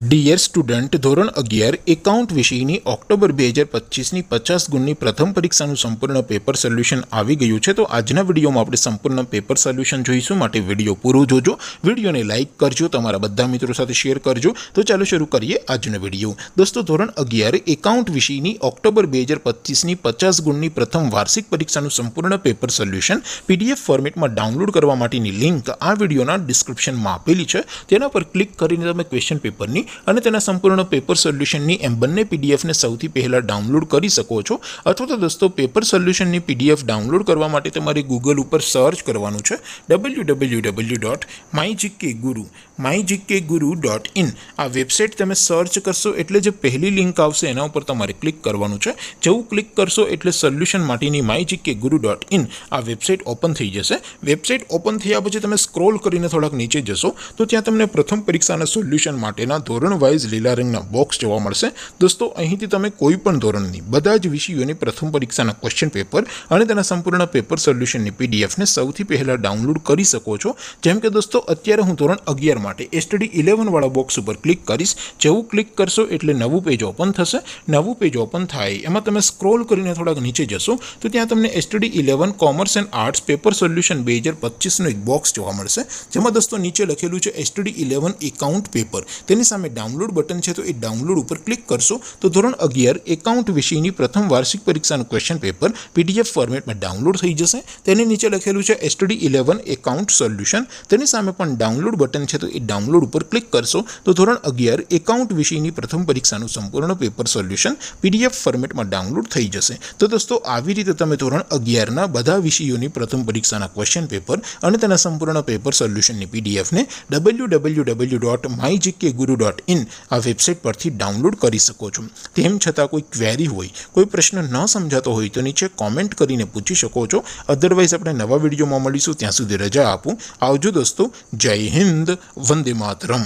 Dear student, ધોરણ 11 account વિષયની October 2025ની 50 ગુણની પ્રથમ પરીક્ષાનું સંપૂર્ણ પેપર સોલ્યુશન આવી ગયું છે। તો આજના વિડીયોમાં આપણે સંપૂર્ણ પેપર સોલ્યુશન જોઈશું, માટે વિડીયો પૂરો જોજો, વિડીયોને લાઇક કરજો, તમારા બધા મિત્રો સાથે શેર કરજો। તો ચાલો શરૂ કરીએ આજનો વિડીયો। દોસ્તો, ધોરણ 11 એકાઉન્ટ વિષયની ઓક્ટોબર 2025ની 50 ગુણની પ્રથમ વાર્ષિક પરીક્ષાનું સંપૂર્ણ પેપર સોલ્યુશન પીડીએફ ફોર્મેટમાં ડાઉનલોડ કરવા માટેની લિંક આ વિડીયોના ડિસ્ક્રિપ્શનમાં આપેલી છે। તેના પર ક્લિક કરીને તમે ક્વેશ્ચન પેપરની અને તેના સંપૂર્ણ પેપર સોલ્યુશનની એમ બંને પીડીએફને સૌથી પહેલાં ડાઉનલોડ કરી શકો છો। અથવા તો દોસ્તો, પેપર સોલ્યુશનની પીડીએફ ડાઉનલોડ કરવા માટે તમારે ગૂગલ ઉપર સર્ચ કરવાનું છે www.mygkguru.in। આ વેબસાઇટ તમે સર્ચ કરશો એટલે જે પહેલી લિંક આવશે એના ઉપર તમારે ક્લિક કરવાનું છે। જેવું ક્લિક કરશો એટલે સોલ્યુશન માટેની mygkguru.in આ વેબસાઇટ ઓપન થઈ જશે। વેબસાઇટ ઓપન થયા પછી તમે સ્ક્રોલ કરીને થોડાક નીચે જશો તો ત્યાં તમને પ્રથમ પરીક્ષાના સોલ્યુશન માટેના ધોરણ વાઇઝ લીલા રંગના બોક્સ જોવા મળશે। દોસ્તો, અહીંથી તમે કોઈ પણ ધોરણની બધા જ વિષયોની પ્રથમ પરીક્ષાના ક્વેશ્ચન પેપર અને તેના સંપૂર્ણ પેપર સોલ્યુશનની પીડીએફને સૌથી પહેલાં ડાઉનલોડ કરી શકો છો। જેમ કે દોસ્તો, અત્યારે હું ધોરણ 11 માટે STD 11 વાળા બોક્સ ઉપર ક્લિક કરીશ। જેવું ક્લિક કરશો એટલે નવું પેજ ઓપન થશે। નવું પેજ ઓપન થાય એમાં તમે સ્ક્રોલ કરીને થોડાક નીચે જશો તો ત્યાં તમને STD 11 commerce and arts paper solution 2025નું એક બોક્સ જોવા મળશે, જેમાં દોસ્તો નીચે લખેલું છે STD 11 એકાઉન્ટ પેપર। તેની સામે ડાઉનલોડ બટન છે, તો એ ડાઉનલોડ ઉપર ક્લિક કરશો તો ધોરણ 11 એકાઉન્ટ વિષયની પ્રથમ વાર્ષિક પરીક્ષાનું ક્વેશ્ચન પેપર પીડીએફ ફોર્મેટમાં ડાઉનલોડ થઈ જશે। તેની નીચે લખેલું છે STD 11 એકાઉન્ટ સોલ્યુશન। તેની સામે પણ ડાઉનલોડ બટન છે, તો એ ડાઉનલોડ ઉપર ક્લિક કરશો તો ધોરણ 11 એકાઉન્ટ વિષયની પ્રથમ પરીક્ષાનું સંપૂર્ણ પેપર સોલ્યુશન પીડીએફ ફોર્મેટમાં ડાઉનલોડ થઈ જશે। તો દોસ્તો, આવી રીતે તમે ધોરણ 11ના બધા વિષયોની પ્રથમ પરીક્ષાના ક્વેશ્ચન પેપર અને તેના સંપૂર્ણ પેપર સોલ્યુશનની પીડીએફને www.mygkguru.in આ વેબસાઇટ પરથી ડાઉનલોડ કરી શકો છો। તેમ છતાં કોઈ ક્વેરી હોય, કોઈ પ્રશ્ન ન સમજાતો હોય તો નીચે કોમેન્ટ કરીને પૂછી શકો છો। અધરવાઇઝ આપણે નવા વિડીયોમાં મળીશું, ત્યાં સુધી રજા આપું। આવજો દોસ્તો, જય હિન્દ, વંદે માતરમ।